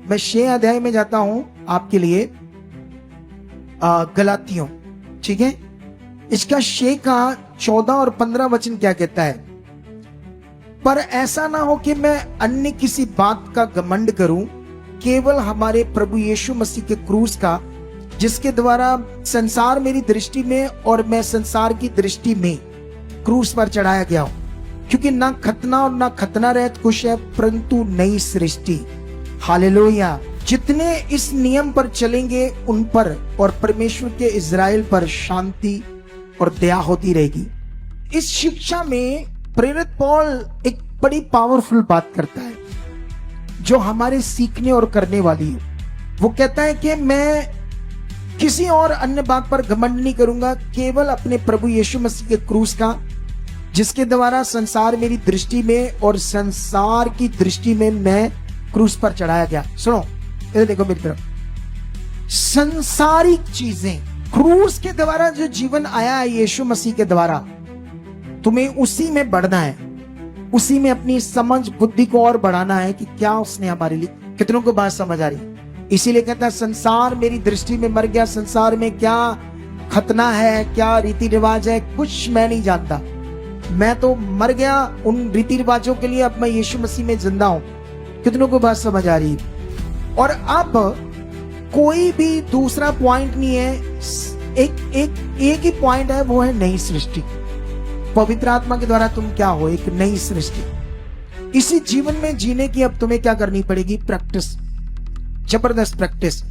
मैं 6 अध्याय में जाता हूं आपके लिए, गलातियों, ठीक है। इसका 6 का 14 और 15 वचन क्या कहता है? पर ऐसा ना हो कि मैं अन्य किसी बात का घमंड करूं, केवल हमारे प्रभु यीशु मसीह के क्रूस का, जिसके द्वारा संसार मेरी दृष्टि में और मैं संसार की दृष्टि में क्रूस पर चढ़ाया गया हूं। क्योंकि ना खतना और ना खतना रहित कुछ है, परंतु नई सृष्टि। हालेलुया। जितने इस नियम पर चलेंगे उन पर और परमेश्वर के इज़राइल पर शांति और दया होती रहेगी। इस शिक्षा में प्रेरित पौल एक बड़ी पावरफुल बात करता है जो हमारे सीखने और करने वाली है। वो कहता है कि मैं किसी और अन्य बात पर घमंड नहीं करूंगा, केवल अपने प्रभु यीशु मसीह के क्रूस का, जिसके द्वारा संसार मेरी दृष्टि में और संसार की दृष्टि में मैं क्रूस पर चढ़ाया गया। सुनो, इधर देखो मेरी तरफ। संसारिक चीजें, क्रूस के द्वारा जो जीवन आया है यीशु मसीह के द्वारा, तुम्हें उसी में बढ़ना है, उसी में अपनी समझ बुद्धि को और बढ़ाना है कि क्या उसने हमारे लिए। कितनों को बात समझ आ रही? इसीलिए कहता है संसार मेरी दृष्टि में मर गया। संसार में क्या खतना है, क्या रीति रिवाज है, कुछ मैं नहीं जानता। मैं तो मर गया उन रीति रिवाजों के लिए, अब मैं यीशु मसीह में जिंदा हूं। कितनों को बात समझ आ रही? और अब कोई भी दूसरा पॉइंट नहीं है, एक ही पॉइंट है, वो है नई सृष्टि। पवित्र आत्मा के द्वारा तुम क्या हो? एक नई सृष्टि। इसी जीवन में जीने की अब तुम्हें क्या करनी पड़ेगी? प्रैक्टिस, जबरदस्त प्रैक्टिस।